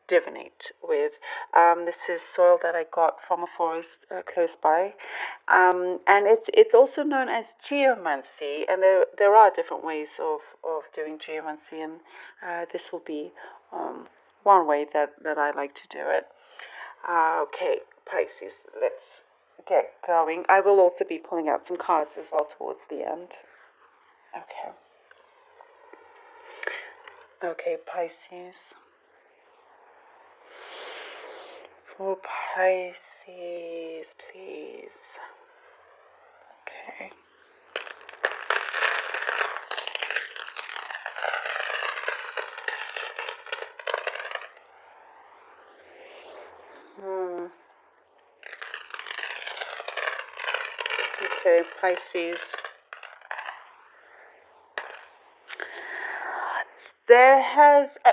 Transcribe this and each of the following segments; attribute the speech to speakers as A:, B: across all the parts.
A: divinate with. This is soil that I got from a forest close by, and it's also known as geomancy. And there are different ways of doing geomancy, and this will be one way that I like to do it. Okay, Pisces, let's get going. I will also be pulling out some cards as well towards the end. Okay. Okay, Pisces. For Pisces, please. Okay. Okay, Pisces.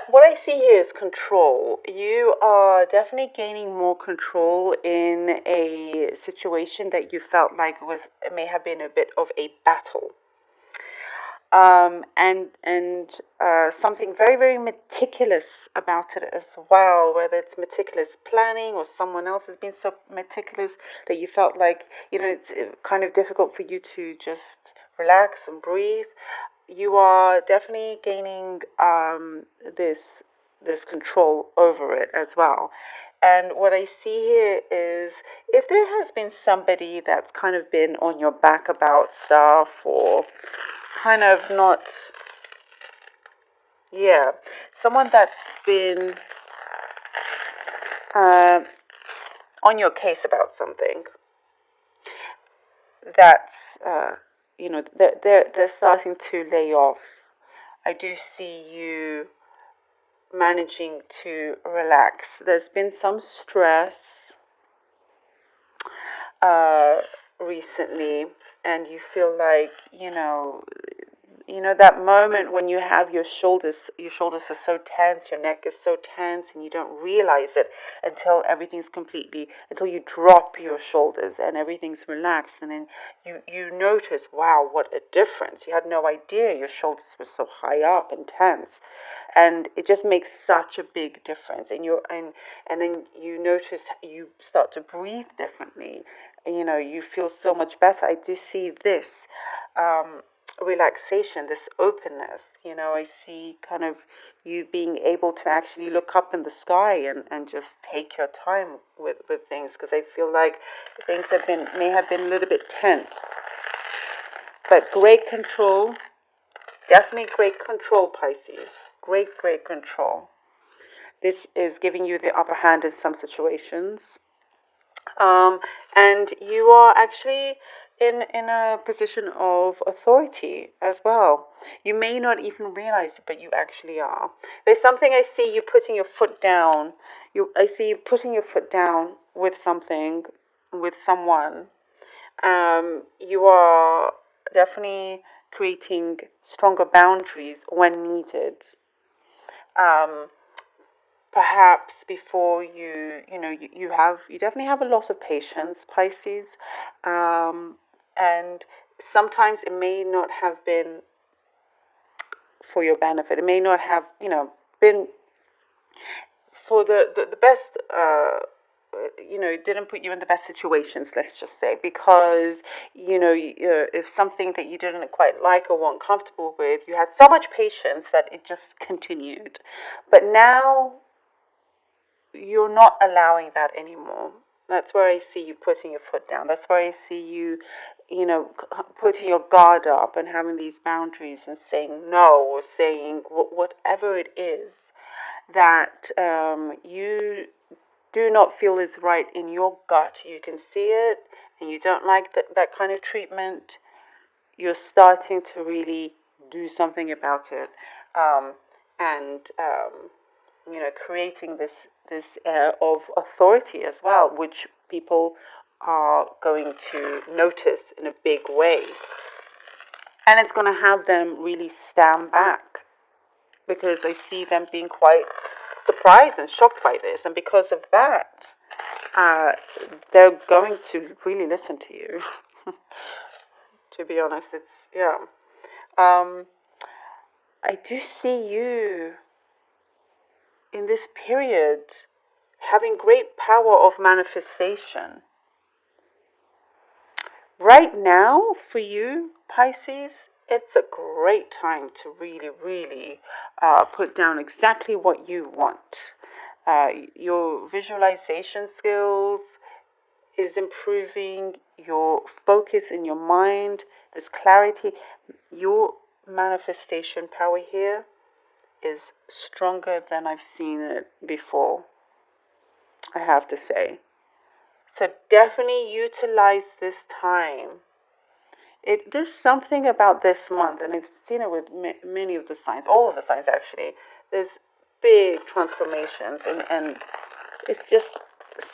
A: What I see here is control. You are definitely gaining more control in a situation that you felt like it may have been a bit of a battle. And something very, very meticulous about it as well, whether it's meticulous planning or someone else has been so meticulous that you felt like, it's kind of difficult for you to just relax and breathe. You are definitely gaining this control over it as well. And what I see here is if there has been somebody that's kind of been on your back about stuff or kind of not, someone that's been on your case about something, that's, they're starting to lay off. I do see you managing to relax. There's been some stress recently, and you feel like, that moment when you have your shoulders are so tense, your neck is so tense, and you don't realize it until you drop your shoulders and everything's relaxed, and then you notice, wow, what a difference. You had no idea your shoulders were so high up and tense. And it just makes such a big difference. And then you notice you start to breathe differently. You feel so much better. I do see this relaxation, this openness. I see kind of you being able to actually look up in the sky and just take your time with things, because I feel like things may have been a little bit tense. But great control, definitely great control, Pisces. Great control. This is giving you the upper hand in some situations. And you are actually in a position of authority as well. You may not even realize it, but you actually are. There's something I see you putting your foot down. I see you putting your foot down with something, with someone. You are definitely creating stronger boundaries when needed. Perhaps before you definitely have a lot of patience, Pisces, and sometimes it may not have been for your benefit. It may not have been for the best. It didn't put you in the best situations, let's just say, because if something that you didn't quite like or weren't comfortable with, you had so much patience that it just continued. But now you're not allowing that anymore. That's where I see you putting your foot down. That's where I see you, putting your guard up and having these boundaries and saying no, or saying whatever it is that you do not feel is right in your gut. You can see it and you don't like that kind of treatment. You're starting to really do something about it. And creating this air of authority as well, which people are going to notice in a big way. And it's going to have them really stand back, because I see them being quite surprised and shocked by this. And because of that, they're going to really listen to you. To be honest, I do see you in this period, having great power of manifestation. Right now, for you, Pisces, it's a great time to really, really put down exactly what you want. Your visualization skills is improving, your focus in your mind, there's clarity. Your manifestation power here is stronger than I've seen it before, I have to say. So definitely utilize this time. There's something about this month, and I've seen it with many of the signs, all of the signs actually. There's big transformations, and it's just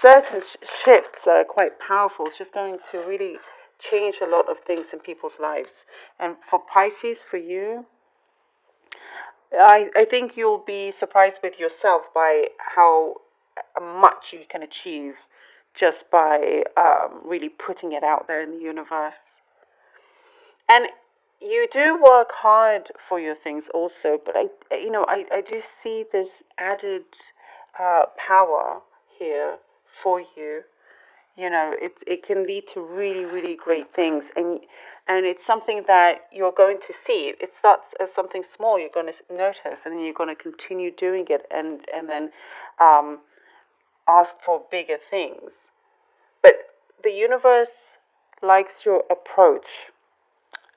A: certain shifts that are quite powerful. It's just going to really change a lot of things in people's lives. And for Pisces, for you, I think you'll be surprised with yourself by how much you can achieve just by really putting it out there in the universe. And you do work hard for your things also, but I do see this added power here for you. It can lead to really, really great things, and it's something that you're going to see. It starts as something small you're going to notice, and then you're going to continue doing it, and then ask for bigger things. But the universe likes your approach,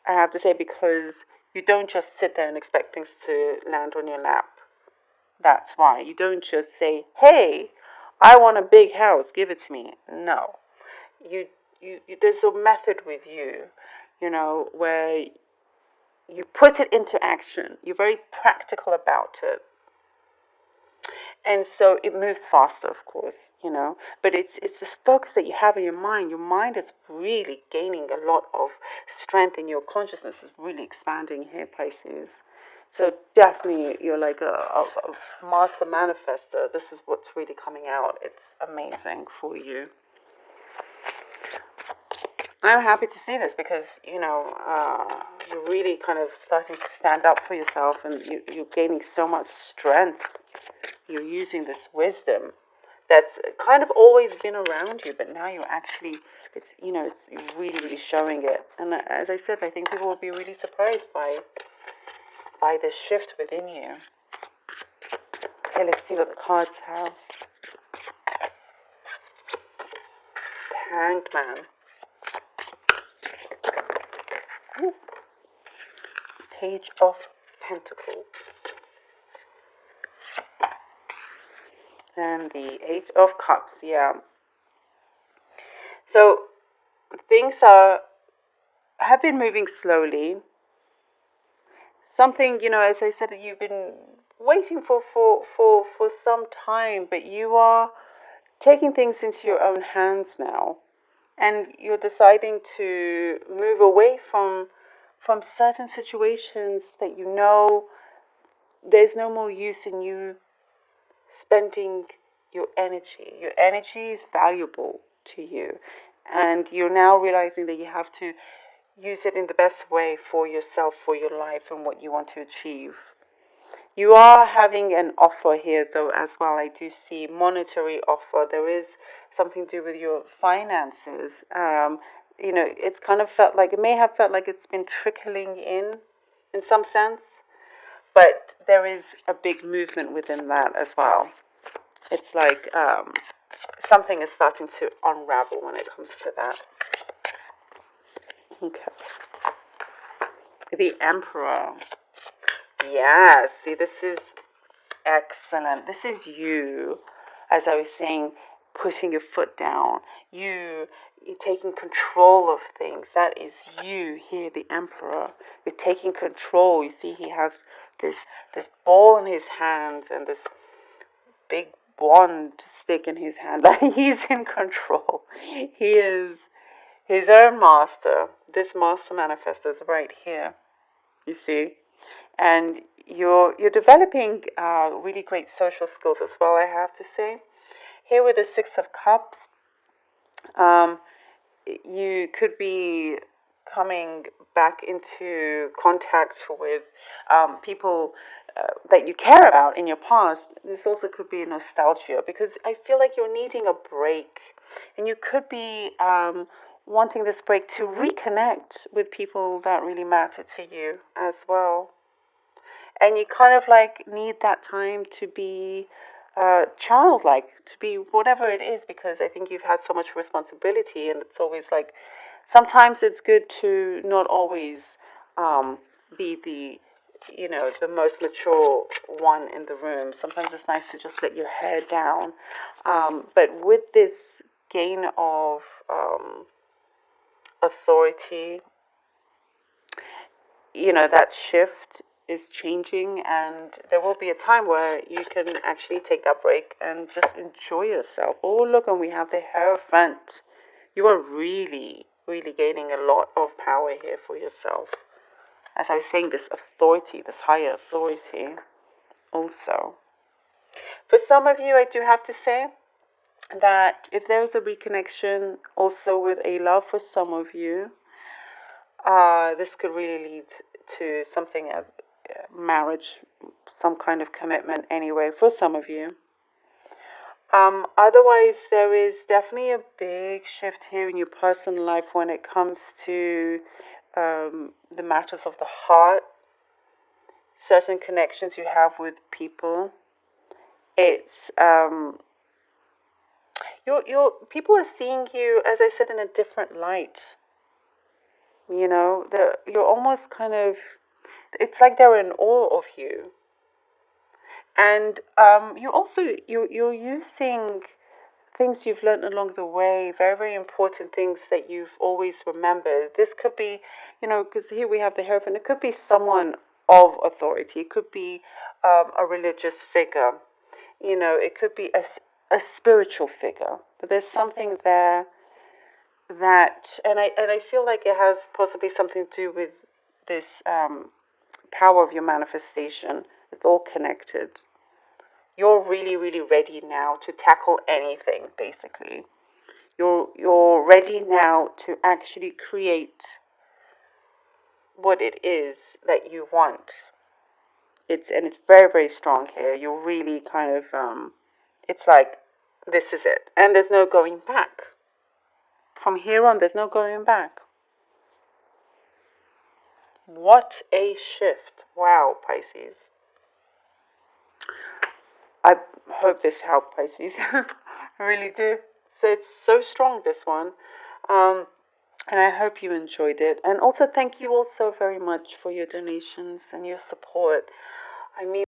A: I have to say, because you don't just sit there and expect things to land on your lap. That's why. You don't just say, hey, I want a big house, give it to me. No. You there's a method with you, where you put it into action. You're very practical about it. And so it moves faster, of course, but it's this focus that you have in your mind. Your mind is really gaining a lot of strength, and your consciousness is really expanding here, Pisces. So definitely you're like a master manifester. This is what's really coming out. It's amazing for you. I'm happy to see this because, you're really kind of starting to stand up for yourself, and you're gaining so much strength. You're using this wisdom that's kind of always been around you, but now you're actually, it's really, really showing it. And as I said, I think people will be really surprised by this shift within you. Okay, let's see what the cards have. Hanged Man. Ooh. Page of Pentacles. And the Eight of Cups, yeah. So things have been moving slowly. Something, as I said, you've been waiting for some time, but you are taking things into your own hands now, and you're deciding to move away from certain situations that there's no more use in you spending your energy. Your energy is valuable to you, and you're now realizing that you have to use it in the best way for yourself, for your life, and what you want to achieve. You are having an offer here, though, as well. I do see monetary offer. There is something to do with your finances. It's kind of it may have felt like it's been trickling in some sense, but there is a big movement within that as well. It's like something is starting to unravel when it comes to that. Okay. The Emperor. Yeah, see, this is excellent. This is you, as I was saying, putting your foot down. You're taking control of things. That is you here, the Emperor. You're taking control. You see, he has this ball in his hands and this big wand stick in his hand. Like, he's in control. He is his own master. This master manifestor is right here, you see. And you're developing really great social skills as well, I have to say. Here with the Six of Cups, you could be coming back into contact with people that you care about in your past. This also could be nostalgia, because I feel like you're needing a break, and you could be wanting this break to reconnect with people that really matter to you as well. And you kind of like need that time to be childlike, to be whatever it is, because I think you've had so much responsibility, and it's always like sometimes it's good to not always be the the most mature one in the room. Sometimes it's nice to just let your hair down. But with this gain of authority, that shift is changing, and there will be a time where you can actually take that break and just enjoy yourself. Oh, look, and we have the Hierophant. You are really, really gaining a lot of power here for yourself. As I was saying, this authority, this higher authority also. For some of you, I do have to say that if there is a reconnection also with a love for some of you, this could really lead to something as marriage, some kind of commitment anyway, for some of you. Otherwise, there is definitely a big shift here in your personal life when it comes to the matters of the heart, certain connections you have with people. It's your people are seeing you, as I said, in a different light. You're almost kind of, it's like they're in awe of you. And you're using things you've learned along the way, very, very important things that you've always remembered. This could be, because here we have the Hierophant, it could be someone of authority, it could be a religious figure, it could be a spiritual figure, but there's something there that, and I feel like it has possibly something to do with this power of your manifestation. It's all connected. You're really, really ready now to tackle anything, basically. You're ready now to actually create what it is that you want. It's very, very strong here. You're really kind of it's like, this is it, and there's no going back. From here on, there's no going back. What a shift. Wow, Pisces. I hope this helped, Pisces. I really do. So it's so strong, this one. And I hope you enjoyed it. And also thank you all so very much for your donations and your support. I mean...